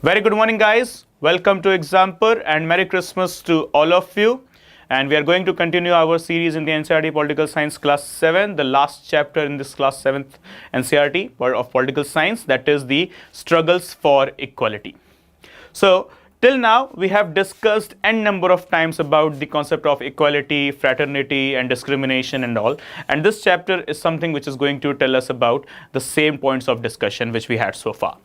Very good morning, guys. Welcome to Exampur and Merry Christmas to all of you. And we are going to continue our series in the NCERT Political Science Class 7, the last chapter in this Class 7th NCERT of Political Science, that is the struggles for equality. So, till now, we have discussed n number of times about the concept of equality, fraternity, and discrimination and all. And this chapter is something which is going to tell us about the same points of discussion which we had so far.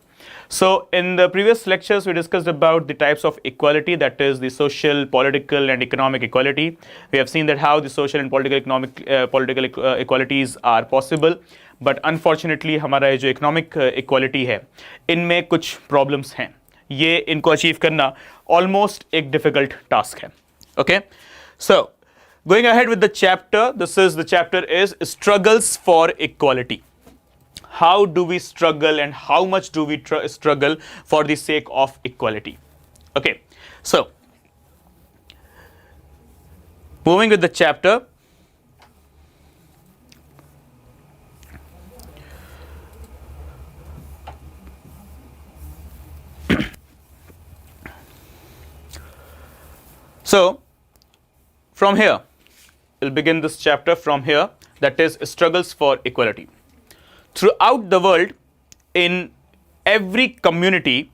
So, in the previous lectures, we discussed about the types of equality, that is the social, political, and economic equality. We have seen that how the social and political equalities are possible. But unfortunately, हमारा ये जो economic equality है, इनमें कुछ problems हैं. ये इनको achieve करना almost एक difficult task है. Okay? So, going ahead with the chapter, the chapter is struggles for equality. How do we struggle and how much do we struggle for the sake of equality? Okay, so moving with the chapter. So from here, we'll begin this chapter from here, that is struggles for equality. Throughout the world, in every community,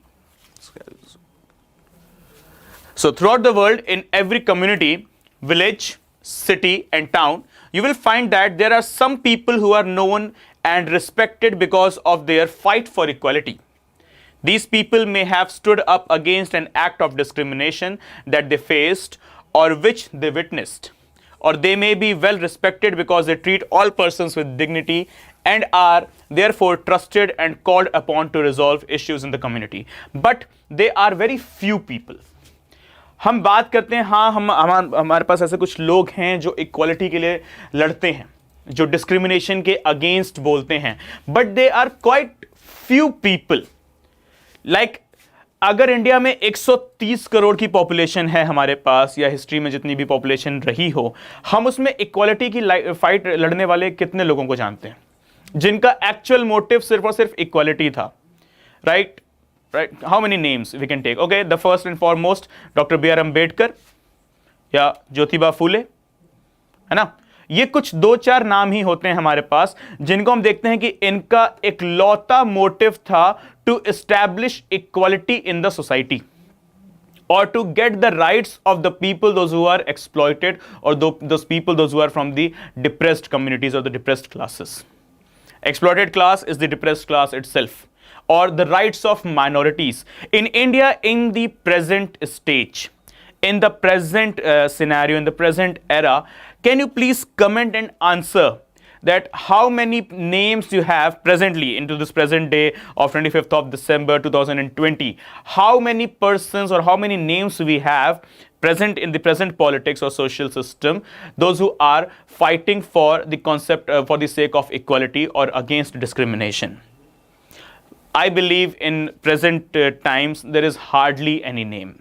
village, city, and town, you will find that there are some people who are known and respected because of their fight for equality. These people may have stood up against an act of discrimination that they faced or which they witnessed. Or they may be well respected because they treat all persons with dignity and are therefore trusted and called upon to resolve issues in the community. But they are very few people. हम बात करते हैं, हाँ हमारे पास ऐसे कुछ लोग हैं जो इक्वालिटी के लिए लड़ते हैं, जो डिस्क्रिमिनेशन के अगेंस्ट बोलते हैं, but they are quite few people. Like अगर इंडिया में 130 करोड़ की पॉपुलेशन है हमारे पास, या हिस्ट्री में जितनी भी पॉपुलेशन रही हो, हम उसमें इक्वालिटी की फाइट लड़ने वाले कितने लोगों को जानते हैं जिनका एक्चुअल मोटिव सिर्फ और सिर्फ इक्वालिटी था? Right, how many names we can take? Okay, the first and foremost doctor B R Ambedkar या ज्योतिबा फूले, है ना. ये कुछ दो चार नाम ही होते हैं हमारे पास जिनको हम देखते हैं कि इनका इकलौता मोटिव था to establish equality in the society or to get the rights of the people, those who are exploited, or those people, those who are from the depressed communities or the depressed classes. Exploited class is the depressed class itself, or the rights of minorities. In India, in the present stage, in the present scenario, in the present era, can you please comment and answer that how many names you have presently into this present day of 25th of December 2020? How many persons or how many names we have present in the present politics or social system, those who are fighting for the concept, for the sake of equality or against discrimination? I believe in present times there is hardly any name.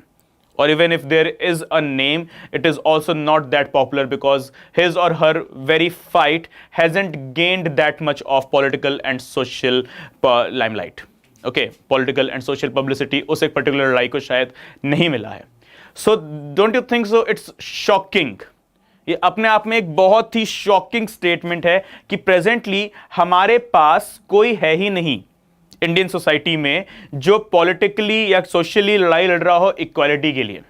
Or even if there is a name, it is also not that popular because his or her very fight hasn't gained that much of political and social limelight. Okay, political and social publicity उस एक particular लड़ाई को शायद नहीं मिला है. So don't you think so? It's shocking. ये अपने आप में एक बहुत ही shocking statement है कि presently हमारे पास कोई है ही नहीं इंडियन सोसाइटी में जो पॉलिटिकली या सोशली लड़ाई लड़ रहा हो इक्वालिटी के लिए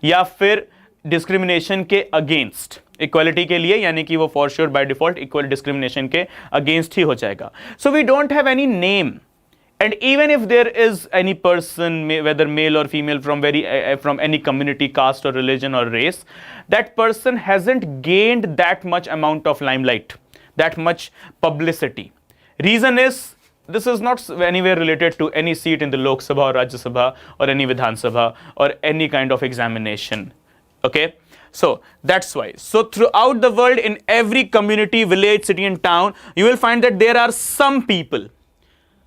या फिर डिस्क्रिमिनेशन के अगेंस्ट. इक्वालिटी के लिए यानी कि वो for sure by default equal discrimination के अगेंस्ट ही हो जाएगा. So we don't have any name, and even if there is any person, whether male or female from any community, caste or religion or race, that person hasn't gained that much amount of limelight, that much publicity. Reason is, this is not anywhere related to any seat in the Lok Sabha or Rajya Sabha or any Vidhan Sabha or any kind of examination. Okay, so that's why. So throughout the world, in every community, village, city and town, you will find that there are some people.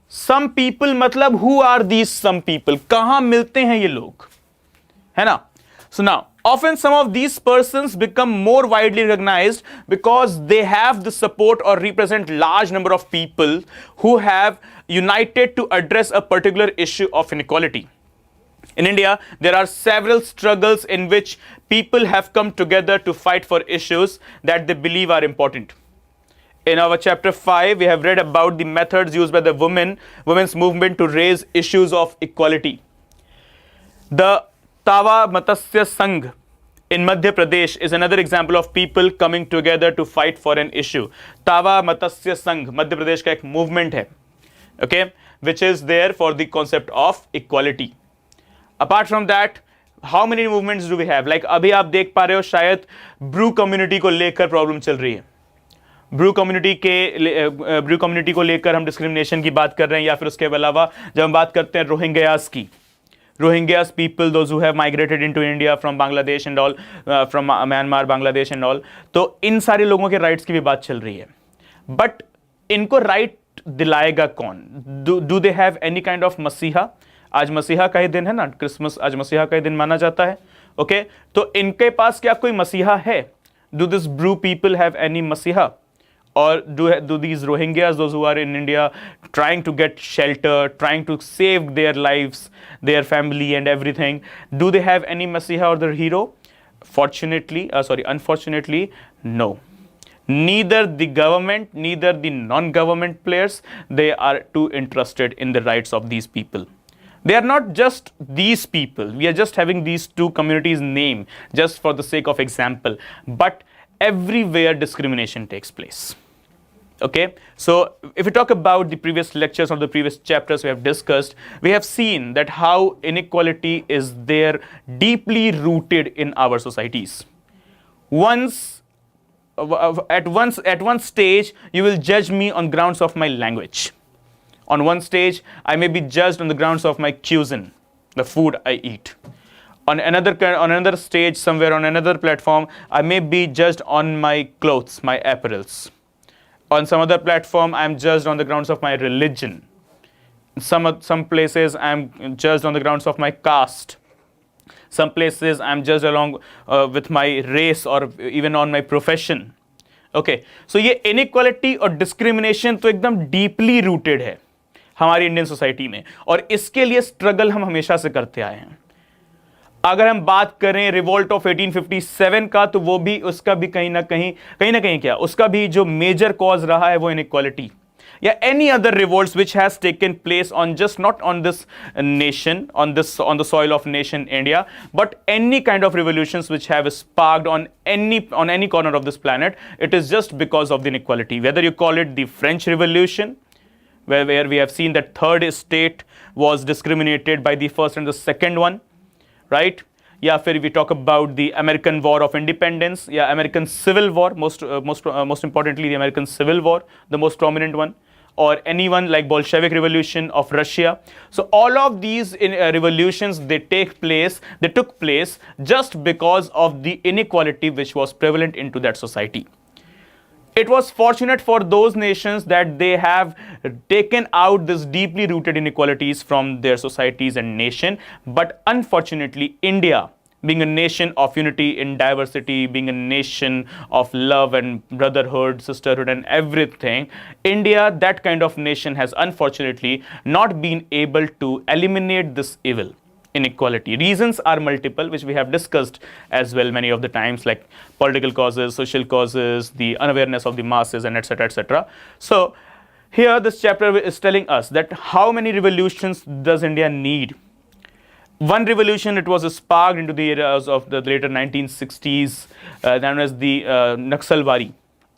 Some people मतलब who are these some people? कहाँ मिलते हैं ये लोग, है ना? So now, often some of these persons become more widely recognized because they have the support or represent large number of people who have united to address a particular issue of inequality. In India, there are several struggles in which people have come together to fight for issues that they believe are important. In our chapter 5, we have read about the methods used by the women's movement to raise issues of equality. The Tawa Matsya Sangh in Madhya Pradesh is another example of people coming together to fight for an issue. Tawa Matsya Sangh, Madhya Pradesh का एक movement है, okay, which is there for the concept of equality. Apart from that, how many movements do we have? Like अभी आप देख पा रहे हो शायद ब्रू कम्युनिटी को लेकर प्रॉब्लम चल रही है. ब्रू कम्युनिटी को लेकर हम डिस्क्रिमिनेशन की बात कर रहे हैं, या फिर उसके अलावा जब हम बात करते हैं रोहिंग्यास की, Rohingyas people, those who have migrated into India from Bangladesh and all, from Myanmar, Bangladesh and all, तो इन सारे लोगों के राइट्स की भी बात चल रही है. बट इनको राइट दिलाएगा कौन? Do they have any kind of मसीहा? आज मसीहा का ही दिन है ना, क्रिसमस आज मसीहा का ही दिन माना जाता है. ओके, तो इनके पास क्या कोई मसीहा है? Do this Bru people have any मसीहा? Or do these Rohingyas, those who are in India, trying to get shelter, trying to save their lives, their family and everything, do they have any Messiah or their hero? Unfortunately, no. Neither the government, neither the non-government players, they are too interested in the rights of these people. They are not just these people. We are just having these two communities' name just for the sake of example. But everywhere discrimination takes place. Okay, so if we talk about the previous lectures or the previous chapters we have discussed, we have seen that how inequality is there deeply rooted in our societies. At one stage, you will judge me on grounds of my language. On one stage, I may be judged on the grounds of my cuisine, the food I eat. On another stage, somewhere on another platform, I may be judged on my clothes, my apparels. On some other platform, I am judged on the grounds of my religion. Some places, I am judged on the grounds of my caste. Some places, I am judged along with my race or even on my profession. Okay, so ये inequality और discrimination तो एकदम deeply rooted है हमारी Indian society में, और इसके लिए स्ट्रगल हम हमेशा से करते आए हैं. अगर हम बात करें रिवोल्ट ऑफ 1857 का, तो वो भी उसका भी कहीं ना कहीं क्या उसका भी जो मेजर कॉज रहा है वो इनइक्वालिटी, या any other revolts which has taken place on just not on this nation, on the soil of nation India, but any kind of revolutions which have sparked on any corner of this planet, it is just because of the inequality. Whether you call it the French revolution, where we have seen that third state was discriminated by the first and the second one, right? Yeah, if we talk about the American War of Independence, yeah, American Civil War, most importantly, the American Civil War, the most prominent one, or anyone like Bolshevik Revolution of Russia. So all of these revolutions, they took place just because of the inequality which was prevalent into that society. It was fortunate for those nations that they have taken out this deeply rooted inequalities from their societies and nation. But unfortunately, India, being a nation of unity in diversity, being a nation of love and brotherhood, sisterhood and everything, India, that kind of nation, has unfortunately not been able to eliminate this evil. Inequality. Reasons are multiple, which we have discussed as well many of the times, like political causes, social causes, the unawareness of the masses, and etc. etc. So here this chapter is telling us that how many revolutions does India need? One revolution, it was sparked into the eras of the later 1960s, known as the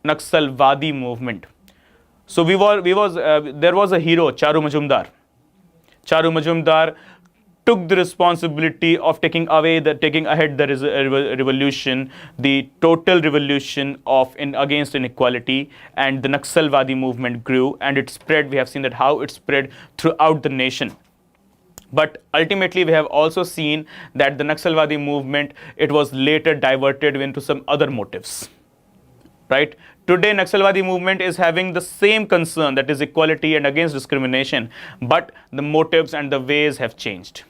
Naxalwadi movement. So there was a hero, Charu Majumdar. Charu Majumdar took the responsibility of taking ahead the revolution, the total revolution against inequality, and the Naxalwadi movement grew and it spread. We have seen that how it spread throughout the nation. But ultimately, we have also seen that the Naxalwadi movement, it was later diverted into some other motives. Right? Today, Naxalwadi movement is having the same concern, that is equality and against discrimination, but the motives and the ways have changed.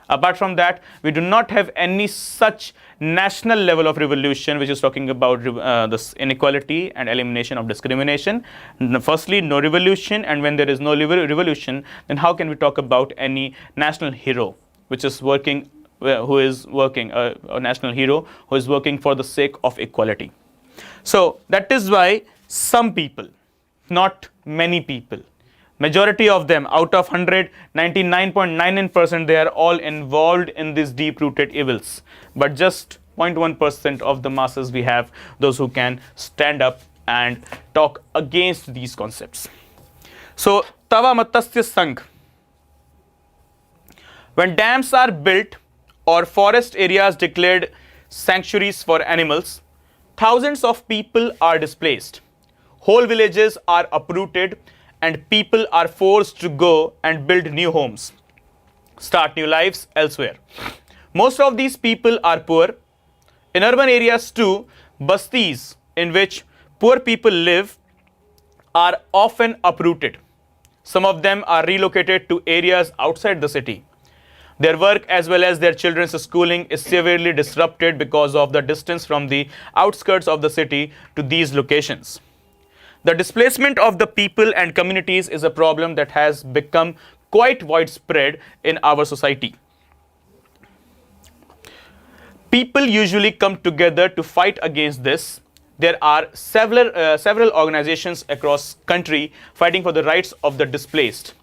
Apart from that, we do not have any such national level of revolution which is talking about this inequality and elimination of discrimination. Firstly, no revolution, and when there is no revolution, then how can we talk about any national hero which is working, who is working, a national hero who is working for the sake of equality. So that is why some people, not many people, majority of them out of 100, 99.99%, they are all involved in these deep-rooted evils. But just 0.1% of the masses we have, those who can stand up and talk against these concepts. So, Tava Matsya Sangh. When dams are built or forest areas declared sanctuaries for animals, thousands of people are displaced. Whole villages are uprooted and people are forced to go and build new homes, start new lives elsewhere. Most of these people are poor. In urban areas too, bastis in which poor people live are often uprooted. Some of them are relocated to areas outside the city. Their work as well as their children's schooling is severely disrupted because of the distance from the outskirts of the city to these locations. The displacement of the people and communities is a problem that has become quite widespread in our society. People usually come together to fight against this. There are several organizations across country fighting for the rights of the displaced.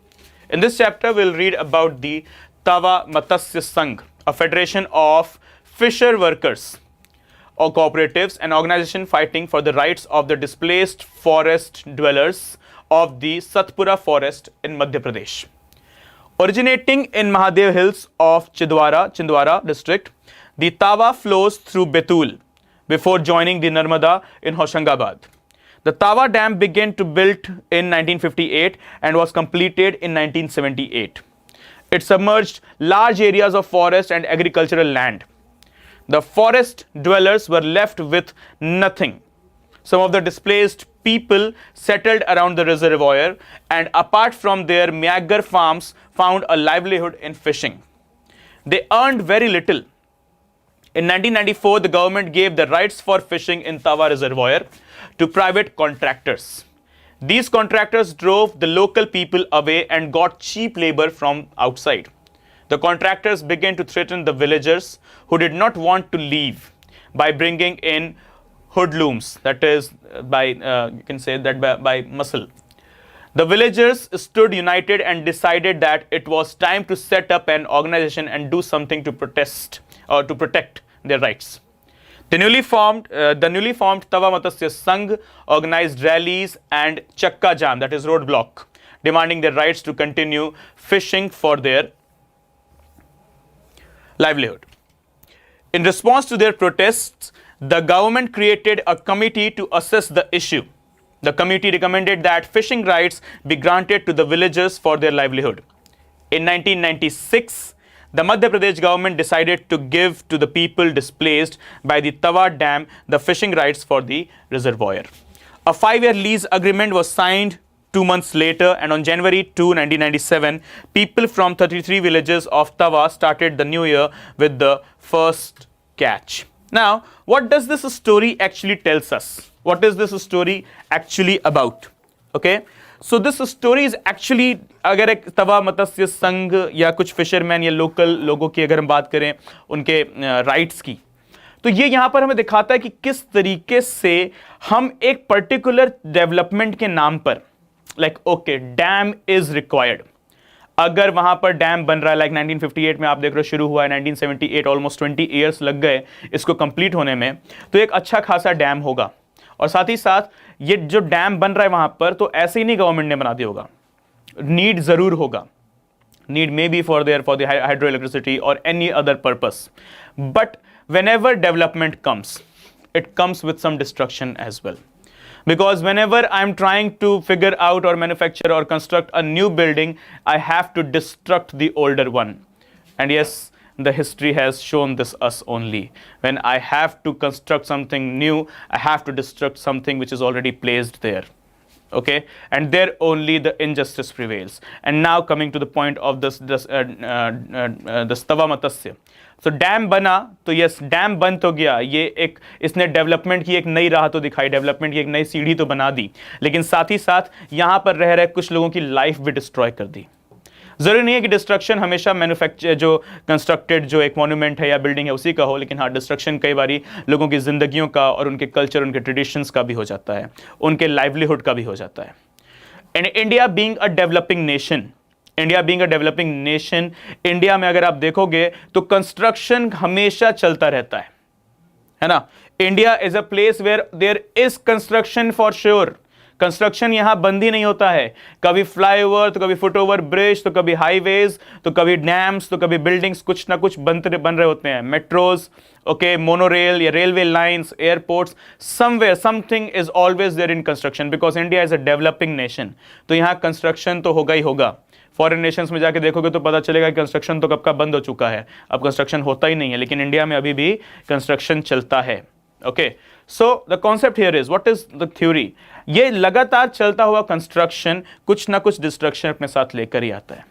In this chapter, we'll read about the Tava Matsya Sangh, a federation of fisher workers or cooperatives, an organization fighting for the rights of the displaced forest dwellers of the Satpura forest in Madhya Pradesh. Originating in Mahadev Hills of Chindwara district, the Tava flows through Betul before joining the Narmada in Hoshangabad. The Tava Dam began to build in 1958 and was completed in 1978. It submerged large areas of forest and agricultural land. The forest dwellers were left with nothing. Some of the displaced people settled around the reservoir and apart from their meager farms found a livelihood in fishing. They earned very little. In 1994, the government gave the rights for fishing in Tava reservoir to private contractors. These contractors drove the local people away and got cheap labor from outside. The contractors began to threaten the villagers who did not want to leave by bringing in hoodlums, that is, you can say that by muscle. The villagers stood united and decided that it was time to set up an organization and do something to protest or to protect their rights. The newly formed Tava Matsya Sangh organized rallies and Chakka Jam, that is roadblock, demanding their rights to continue fishing for their livelihood. In response to their protests, the government created a committee to assess the issue. The committee recommended that fishing rights be granted to the villagers for their livelihood. In 1996, the Madhya Pradesh government decided to give to the people displaced by the Tava Dam the fishing rights for the reservoir. A 5-year lease agreement was signed 2 months later, and on January 2, 1997, people from 33 villages of Tava started the new year with the first catch. Now, what does this story actually tells us? What is this story actually about? Okay, so this story is actually, अगर एक तवा मत्स्य संघ या कुछ fisherman या local लोगों की अगर हम बात करें उनके राइट्स की, तो ये यहाँ पर हमें दिखाता है कि किस तरीके से हम एक पर्टिकुलर डेवलपमेंट के नाम पर ओके डैम इज रिक्वायर्ड, अगर वहां पर डैम बन रहा है 1958 में आप देख रहे हो शुरू हुआ है, 1978 ऑलमोस्ट 20 ईयर्स लग गए इसको कंप्लीट होने में, तो एक अच्छा खासा डैम होगा। और साथ ही साथ ये जो डैम बन रहा है वहां पर, तो ऐसे ही नहीं गवर्नमेंट ने बना दिया होगा, नीड जरूर होगा, need may be for the hydro electricity और any other purpose, but whenever development comes, it comes with some destruction as well. Because whenever I'm trying to figure out or manufacture or construct a new building, I have to destruct the older one. And yes, the history has shown this us only. When I have to construct something new, I have to destruct something which is already placed there. Okay, and there only the injustice prevails. And now coming to the point of this Tava Matsya. So dam बना, तो yes dam बन तो गया, ये एक इसने development की एक नई राह तो दिखाई, डेवलपमेंट की एक नई सीढ़ी तो बना दी, लेकिन साथ ही साथ यहाँ पर रह रहे कुछ लोगों की लाइफ भी डिस्ट्रॉय कर दी। जरूरी नहीं है कि डिस्ट्रक्शन हमेशा मैन्युफैक्चर जो कंस्ट्रक्टेड जो एक मॉन्यूमेंट है या बिल्डिंग है उसी का हो, लेकिन हाँ डिस्ट्रक्शन कई बारी लोगों की जिंदगियों का और उनके कल्चर, उनके ट्रेडिशंस का भी हो जाता है, उनके लाइवलीहुड का भी हो जाता है। And India being a developing nation, India में अगर आप देखोगे तो कंस्ट्रक्शन हमेशा चलता रहता है ना। India is a place where there is construction for sure. Construction यहां बंद ही नहीं होता है, कभी फ्लाईओवर तो कभी फुटओवर ब्रिज तो कभी हाईवेज तो कभी डैम्स तो कभी बिल्डिंग्स, कुछ ना कुछ बन रहे होते हैं, मेट्रोज, ओके, मोनोरेल या railway lines, airports, somewhere something is always there in construction because India is a developing nation. तो यहां कंस्ट्रक्शन तो होगा ही होगा। फॉरेन नेशंस में जाके देखोगे तो पता चलेगा कि कंस्ट्रक्शन तो कब का बंद हो चुका है, अब कंस्ट्रक्शन होता ही नहीं है, लेकिन इंडिया में अभी भी कंस्ट्रक्शन चलता है। Okay, so the concept here is, what is the theory? ये लगातार चलता हुआ कंस्ट्रक्शन कुछ ना कुछ डिस्ट्रक्शन अपने साथ लेकर ही आता है।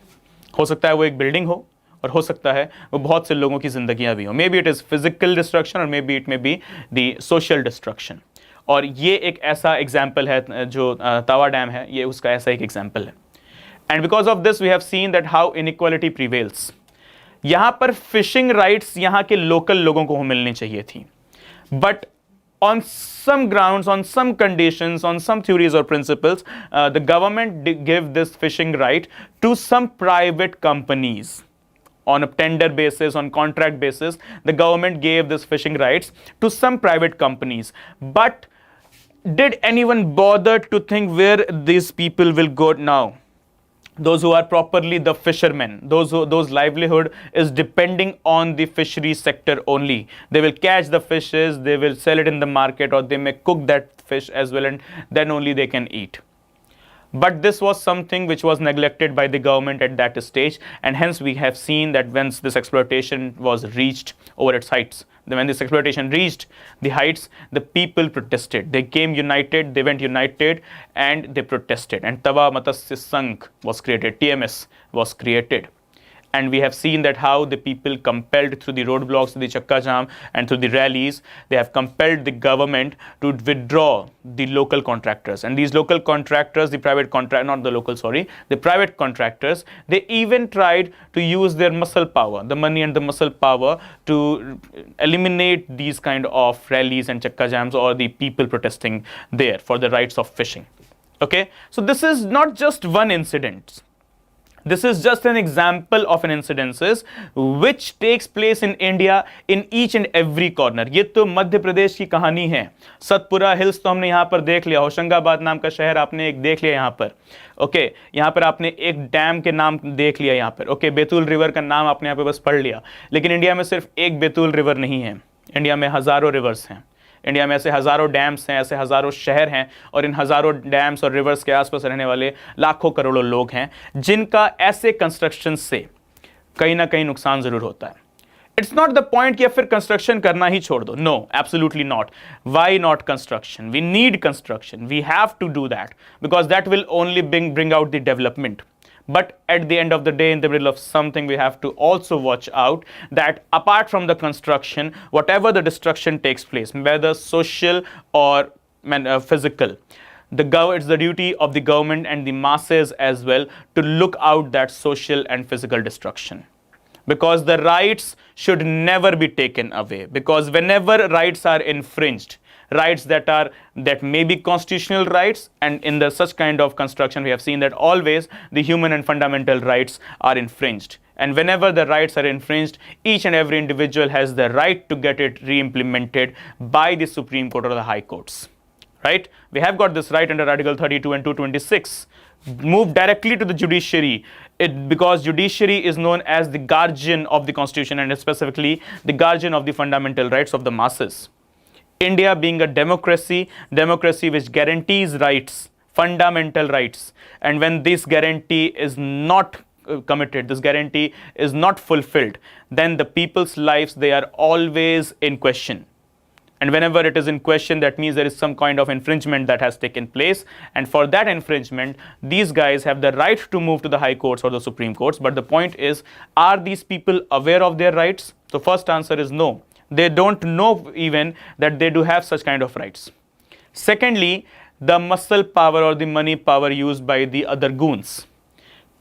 हो सकता है वो एक बिल्डिंग हो, और हो सकता है वो बहुत से लोगों की जिंदगियां भी हो। Maybe it is physical destruction और maybe it may be the social destruction. और ये एक ऐसा एग्जाम्पल है जो तावा डैम है, ये उसका ऐसा एक एग्जाम्पल है। And because of this we have seen that how inequality prevails. यहां पर फिशिंग राइट्स यहां के लोकल लोगों को मिलनी चाहिए थी, but on some grounds, on some conditions, on some theories or principles, the government give this fishing right to some private companies on a tender basis, on contract basis. The government gave this fishing rights to some private companies. But did anyone bother to think where these people will go now? Those who are properly the fishermen, those livelihood is depending on the fishery sector only. They will catch the fishes, they will sell it in the market, or they may cook that fish as well, and then only they can eat. But this was something which was neglected by the government at that stage, and hence we have seen that once this exploitation was reached over its heights, when this exploitation reached the heights, the people protested. They came united, they went united, and they protested. And Tava Matsya Sangh was created, TMS was created. And we have seen that how the people compelled through the roadblocks, the Chakka Jam, and through the rallies, they have compelled the government to withdraw the local contractors. And these local contractors, the private contractors, they even tried to use their muscle power, the money and the muscle power, to eliminate these kind of rallies and Chakka Jams or the people protesting there for the rights of fishing. Okay, so this is not just one incident. This is just an example of an incidences which takes place in India in each and every corner. ये तो मध्य प्रदेश की कहानी है। Satpura hills तो हमने यहाँ पर देख लिया, होशंगाबाद नाम का शहर आपने एक देख लिया यहाँ पर। ओके, यहाँ पर आपने एक डैम के नाम देख लिया यहाँ पर। ओके, बेतुल रिवर का नाम आपने यहाँ पे बस पढ़ लिया, लेकिन इंडिया में सिर्फ एक बेतुल रिवर नहीं है, इंडिया में हजारों रिवर्स हैं। इंडिया में ऐसे हजारों डैम्स हैं, ऐसे हजारों शहर हैं, और इन हजारों डैम्स और रिवर्स के आसपास रहने वाले लाखों करोड़ों लोग हैं जिनका ऐसे कंस्ट्रक्शन से कहीं ना कहीं नुकसान जरूर होता है। इट्स नॉट द पॉइंट कि फिर कंस्ट्रक्शन करना ही छोड़ दो, no, absolutely not. Why not construction? We need construction, we have to do that because that will only bring out the development. But at the end of the day, in the middle of something, we have to also watch out that apart from the construction, whatever the destruction takes place, whether social or physical, it's the duty of the government and the masses as well to look out that social and physical destruction. Because the rights should never be taken away. Because whenever rights are infringed, rights that may be constitutional rights, and in such kind of construction we have seen that always the human and fundamental rights are infringed. And whenever the rights are infringed, each and every individual has the right to get it re-implemented by the Supreme Court or the High Courts. Right? We have got this right under Article 32 and 226. Move directly to the judiciary, because judiciary is known as the guardian of the constitution and specifically the guardian of the fundamental rights of the masses. India being a democracy which guarantees rights, fundamental rights, and when this guarantee is not committed, this guarantee is not fulfilled, then the people's lives, they are always in question. And whenever it is in question, that means there is some kind of infringement that has taken place. And for that infringement, these guys have the right to move to the high courts or the Supreme Courts. But the point is, are these people aware of their rights? The first answer is no. They don't know even that they do have such kind of rights. Secondly, the muscle power or the money power used by the other goons.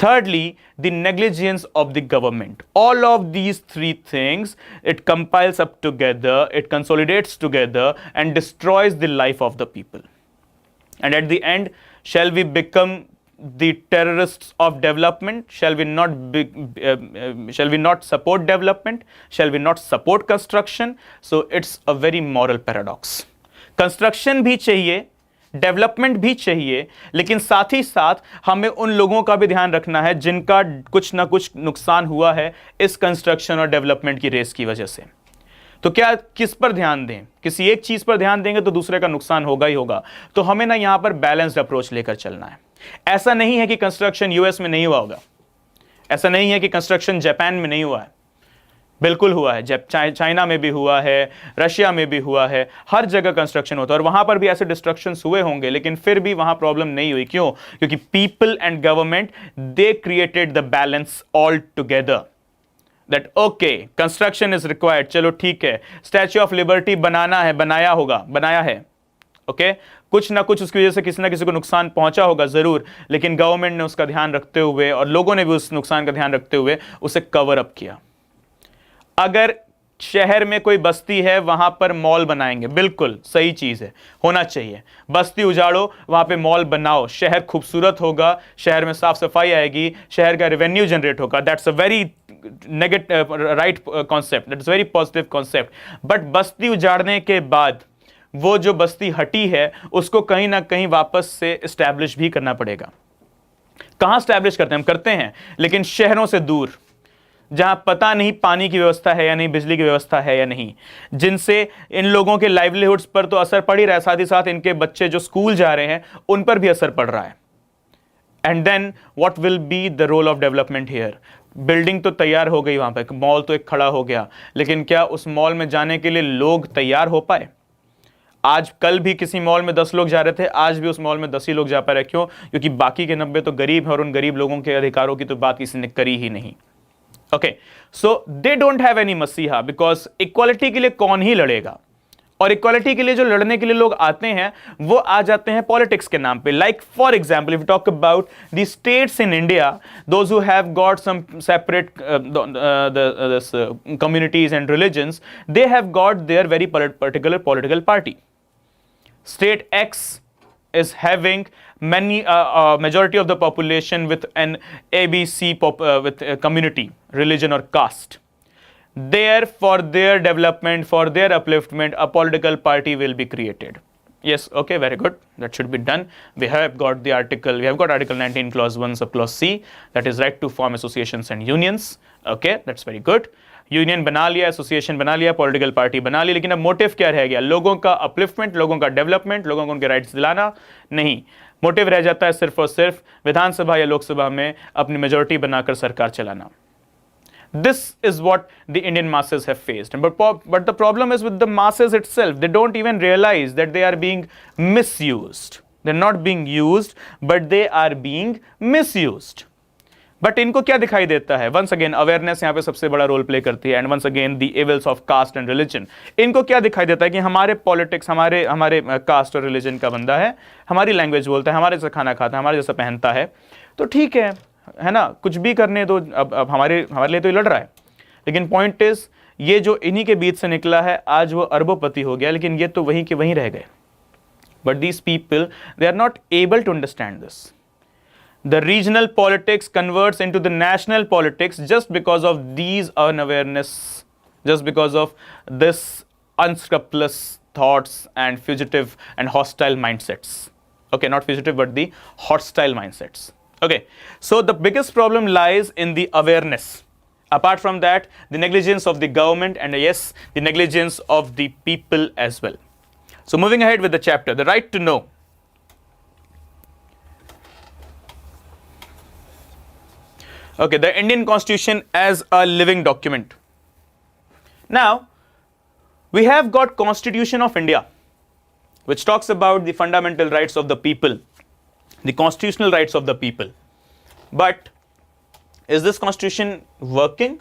Thirdly, the negligence of the government. All of these three things, it compiles up together, it consolidates together and destroys the life of the people. And at the end, shall we become the terrorists of development? Shall we not support development? Shall we not support construction? So it's a very moral paradox. Construction भी चाहिए, development भी चाहिए, लेकिन साथ ही साथ हमें उन लोगों का भी ध्यान रखना है जिनका कुछ ना कुछ नुकसान हुआ है इस कंस्ट्रक्शन और डेवलपमेंट की रेस की वजह से। तो क्या किस पर ध्यान दें? किसी एक चीज पर ध्यान देंगे तो दूसरे का नुकसान होगा ही होगा। तो हमें ना यहां पर बैलेंस्ड अप्रोच लेकर चलना है। ऐसा नहीं है कि कंस्ट्रक्शन यूएस में नहीं हुआ होगा, ऐसा नहीं है कि कंस्ट्रक्शन जापान में नहीं हुआ है, बिल्कुल हुआ है। जब चाइना में भी हुआ है, रशिया में भी हुआ है, हर जगह कंस्ट्रक्शन होता है और वहां पर भी ऐसे डिस्ट्रक्शंस हुए होंगे, लेकिन फिर भी वहां प्रॉब्लम नहीं हुई। क्यों? क्योंकि people and government, they created the balance all together, that okay construction is required, चलो ठीक है, स्टैच्यू ऑफ लिबर्टी बनाना है, बनाया है, ओके कुछ ना कुछ उसकी वजह से किसी ना किसी को नुकसान पहुंचा होगा जरूर, लेकिन गवर्नमेंट ने उसका ध्यान रखते हुए और लोगों ने भी उस नुकसान का ध्यान रखते हुए उसे कवर अप किया। अगर शहर में कोई बस्ती है वहां पर मॉल बनाएंगे, बिल्कुल सही चीज है, होना चाहिए। बस्ती उजाड़ो, वहां पे मॉल बनाओ, शहर खूबसूरत होगा, शहर में साफ सफाई आएगी, शहर का रेवेन्यू जनरेट होगा। That's a very negative right concept, that's very positive concept. But बस्ती उजाड़ने के बाद वो जो बस्ती हटी है उसको कहीं ना कहीं वापस से एस्टैब्लिश भी करना पड़ेगा। कहां एस्टैब्लिश करते हैं? हम करते हैं, लेकिन शहरों से दूर, जहां पता नहीं पानी की व्यवस्था है या नहीं, बिजली की व्यवस्था है या नहीं, जिनसे इन लोगों के लाइवलीहुड्स पर तो असर पड़ ही रहा है, साथ ही साथ इनके बच्चे जो स्कूल जा रहे हैं उन पर भी असर पड़ रहा है। And then what will be the role of development here? Building तो तैयार हो गई, वहां पर मॉल तो एक खड़ा हो गया, लेकिन क्या उस मॉल में जाने के लिए लोग तैयार हो पाए? आज कल भी किसी मॉल में 10 लोग जा रहे थे, आज भी उस मॉल में 10 ही लोग जा पा रहे। क्यों? क्योंकि बाकी के 90 तो गरीब हैं और उन गरीब लोगों के अधिकारों की तो बात किसी ने करी ही नहीं। Okay, so they don't have any मसीहा, बिकॉज इक्वालिटी के लिए कौन ही लड़ेगा? और इक्वालिटी के लिए जो लड़ने के लिए लोग आते हैं वो आ जाते हैं पॉलिटिक्स के नाम पे। Like for example, if talk about the states in India, those who have got some separate communities and religions, they have got their very particular political party. State X is having many majority of the population with an ABC with a community, religion or caste. There, for their development, for their upliftment, a political party will be created. Yes, okay, very good. That should be done. We have got Article 19, Clause 1, Subclause C, that is right to form associations and unions. Okay, that's very good. Union बना लिया, association बना लिया, political party बना ली, लेकिन अब motive क्या रह गया? लोगों का अपलिफ्टमेंट, लोगों का डेवलपमेंट, लोगों को उनके राइट्स दिलाना नहीं। मोटिव रह जाता है सिर्फ और सिर्फ विधानसभा या लोकसभा में अपनी मेजोरिटी बनाकर सरकार चलाना। This is what the Indian masses have faced. But the problem is with the masses itself. They don't even realize that they are being misused. They're not being used, but they are being misused. But इनको क्या दिखाई देता है? Once again awareness यहां पे सबसे बड़ा role play करती है, and once again the evils of caste and religion. इनको क्या दिखाई देता है कि हमारे पॉलिटिक्स, हमारे कास्ट और रिलीजन का बंदा है, हमारी लैंग्वेज बोलता है, हमारे जैसा खाना खाता है, हमारे जैसा पहनता है, तो ठीक है ना, कुछ भी करने दो, अब हमारे लिए तो ये लड़ रहा है। लेकिन पॉइंट इज, ये जो इन्हीं के बीच से निकला है आज वो अरबोपति हो गया, लेकिन ये तो वहीं के वहीं रह गए। But these people, they are not able to understand this. The regional politics converts into the national politics just because of these unawareness, just because of this unscrupulous thoughts and fugitive and hostile mindsets. Okay, not fugitive, but the hostile mindsets. Okay, so the biggest problem lies in the awareness. Apart from that, the negligence of the government, and yes, the negligence of the people as well. So moving ahead with the chapter, the right to know. Okay, the Indian Constitution as a living document. Now, we have got Constitution of India, which talks about the fundamental rights of the people, the constitutional rights of the people. But is this Constitution working?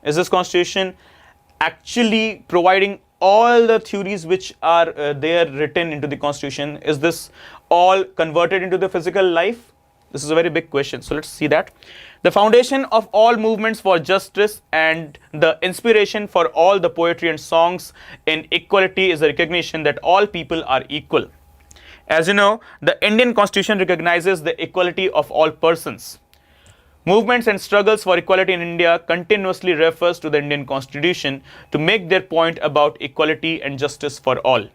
Is this Constitution actually providing all the theories which are there written into the Constitution? Is this all converted into the physical life? This is a very big question. So let's see that. The foundation of all movements for justice and the inspiration for all the poetry and songs in equality is the recognition that all people are equal. As you know, the Indian Constitution recognizes the equality of all persons. Movements and struggles for equality in India continuously refers to the Indian Constitution to make their point about equality and justice for all.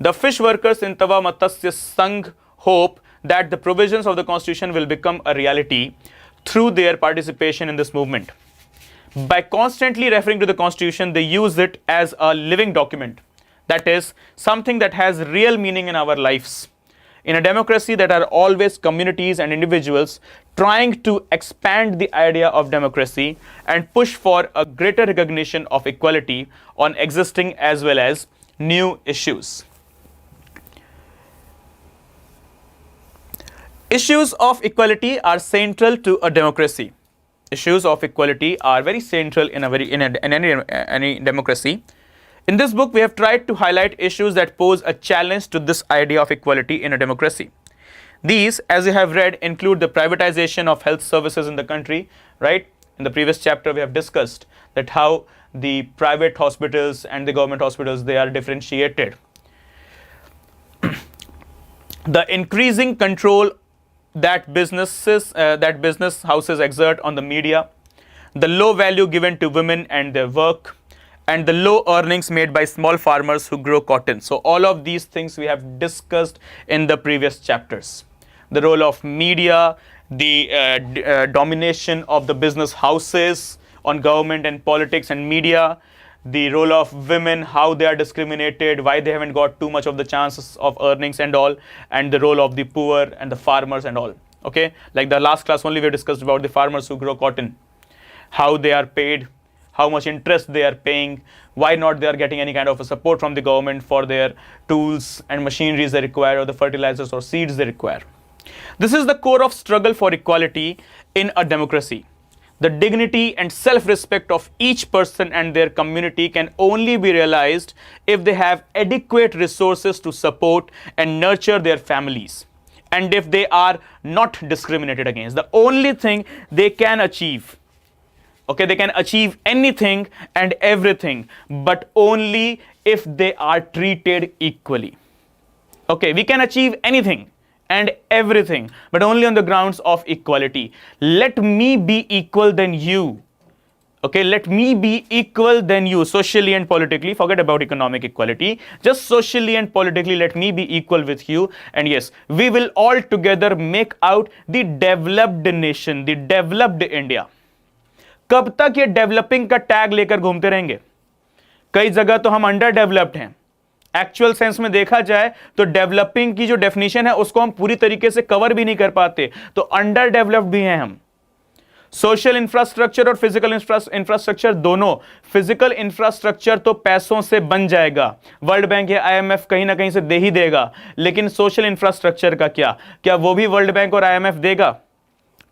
The fish workers in Tava Matsya Sangh hope that the provisions of the Constitution will become a reality through their participation in this movement. By constantly referring to the Constitution, they use it as a living document. That is, something that has real meaning in our lives. In a democracy, there are always communities and individuals trying to expand the idea of democracy and push for a greater recognition of equality on existing as well as new issues. Issues of equality are central to a democracy. Issues of equality are very central in any democracy. In this book, we have tried to highlight issues that pose a challenge to this idea of equality in a democracy. These, as you have read, include the privatization of health services in the country, right? In the previous chapter, we have discussed that how the private hospitals and the government hospitals, they are differentiated. The increasing control that business houses exert on the media, the low value given to women and their work, and the low earnings made by small farmers who grow cotton. So all of these things we have discussed in the previous chapters. The role of media, the domination of the business houses on government and politics and media, the role of women, how they are discriminated, why they haven't got too much of the chances of earnings and all, and the role of the poor and the farmers and all. Okay, like the last class only we discussed about the farmers who grow cotton, how they are paid, how much interest they are paying, why not they are getting any kind of a support from the government for their tools and machineries they require, or the fertilizers or seeds they require. This is the core of struggle for equality in a democracy. The dignity and self-respect of each person and their community can only be realized if they have adequate resources to support and nurture their families, and if they are not discriminated against. The only thing they can achieve, okay, they can achieve anything and everything, but only if they are treated equally. Okay, we can achieve anything and everything, but only on the grounds of equality. Let me be equal than you. Okay, let me be equal than you socially and politically. Forget about economic equality. Just socially and politically, let me be equal with you. And yes, we will all together make out the developed nation, the developed India. कब तक ये developing का tag लेकर घूमते रहेंगे? कई जगह तो हम अंडर डेवलप्ड हैं. एक्चुअल सेंस में देखा जाए तो डेवलपिंग की जो डेफिनेशन है उसको हम पूरी तरीके से कवर भी नहीं कर पाते, तो अंडर डेवलप्ड भी हैं हम. सोशल इंफ्रास्ट्रक्चर और फिजिकल इंफ्रास्ट्रक्चर दोनों. फिजिकल इंफ्रास्ट्रक्चर तो पैसों से बन जाएगा, वर्ल्ड बैंक या आईएमएफ कहीं ना कहीं से दे ही देगा, लेकिन सोशल इंफ्रास्ट्रक्चर का क्या वो भी वर्ल्ड बैंक और आईएमएफ देगा?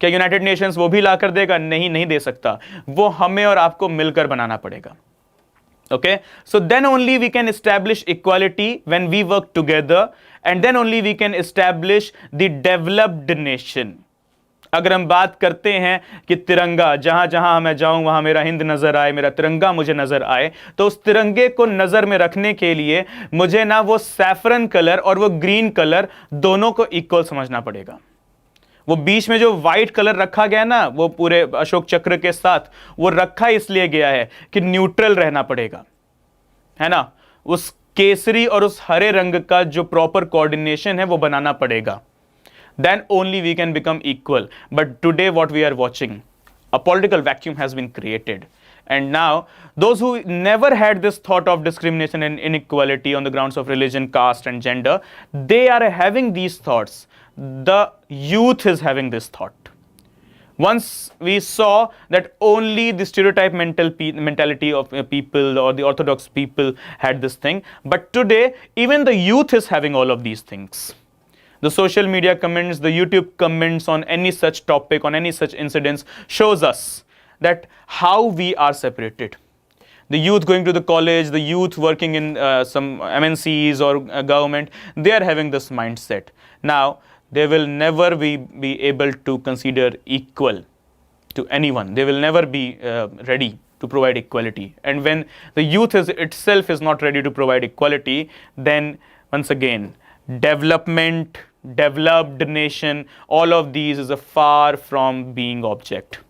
क्या यूनाइटेड नेशंस वो भी लाकर देगा? नहीं दे सकता. वो हमें और आपको मिलकर बनाना पड़ेगा. Okay, so then only we can establish equality when we work together, and then only we can establish the developed nation. अगर हम बात करते हैं कि तिरंगा, जहां जहां मैं जाऊं वहां मेरा हिंद नजर आए, मेरा तिरंगा मुझे नजर आए, तो उस तिरंगे को नजर में रखने के लिए मुझे ना वो सैफरन कलर और वो ग्रीन कलर दोनों को इक्वल समझना पड़ेगा. वो बीच में जो व्हाइट कलर रखा गया ना, वो पूरे अशोक चक्र के साथ वो रखा इसलिए गया है कि न्यूट्रल रहना पड़ेगा, है ना. उस केसरी और उस हरे रंग का जो प्रॉपर कोऑर्डिनेशन है वो बनाना पड़ेगा. Then only we can become equal. But today what we are watching, a political vacuum has been created, and now those who never had this thought of discrimination and inequality on the grounds of religion, caste and gender, they are having these thoughts. The youth is having this thought. Once we saw that only the stereotype mentality of people or the orthodox people had this thing, but today even the youth is having all of these things. The social media comments, the YouTube comments on any such topic, on any such incidents shows us that how we are separated. The youth going to the college, the youth working in some MNCs or government, they are having this mindset. Now, they will never be able to consider equal to anyone. They will never be ready to provide equality. And when the youth itself is not ready to provide equality, then once again, development, developed nation, all of these is a far from being object.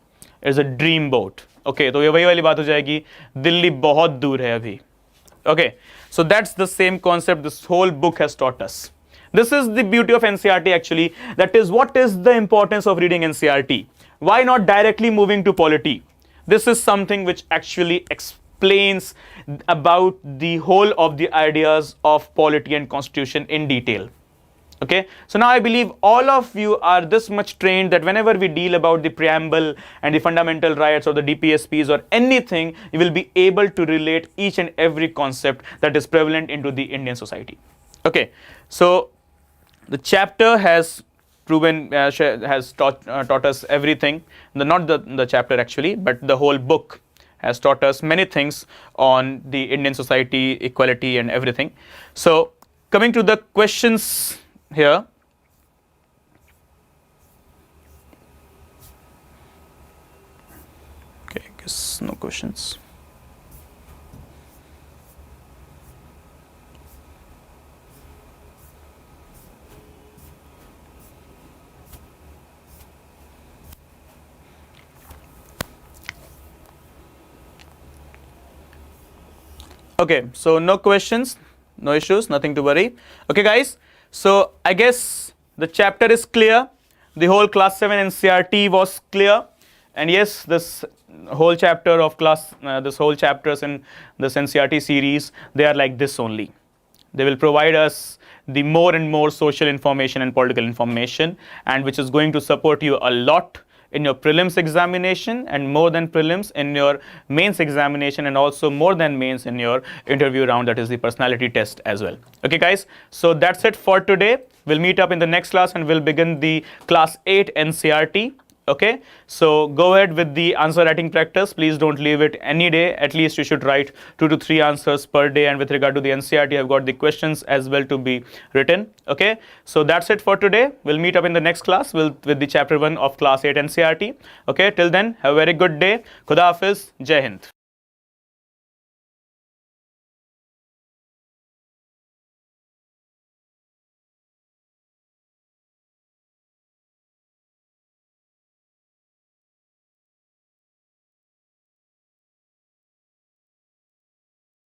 It's a dream boat. Okay, तो ये वही वाली बात हो जाएगी, दिल्ली बहुत दूर है अभी. Okay, so that's the same concept this whole book has taught us. This is the beauty of NCERT actually. That is, what is the importance of reading NCERT? Why not directly moving to polity? This is something which actually explains about the whole of the ideas of polity and constitution in detail. Okay, so now I believe all of you are this much trained that whenever we deal about the preamble and the fundamental rights or the DPSPs or anything, you will be able to relate each and every concept that is prevalent into the Indian society. Okay, so the chapter has proven, has taught us everything. Not the chapter actually, but the whole book has taught us many things on the Indian society, equality and everything. So coming to the questions here. Okay, I guess no questions. Okay, so no questions, no issues, nothing to worry. Okay guys, so I guess the chapter is clear. The whole class 7 NCERT was clear. And yes, this whole chapter of this whole chapters in this NCERT series, they are like this only. They will provide us the more and more social information and political information, and which is going to support you a lot in your prelims examination, and more than prelims in your mains examination, and also more than mains in your interview round, that is the personality test as well. Okay guys, so that's it for today. We'll meet up in the next class and we'll begin the class 8 NCERT. Okay, so go ahead with the answer writing practice. Please don't leave it any day. At least you should write 2 to 3 answers per day. And with regard to the NCERT, I've got the questions as well to be written. Okay, so that's it for today. We'll meet up in the next class with the chapter 1 of class 8 NCERT. Okay, till then, have a very good day. Khuda Hafiz, Jai Hind.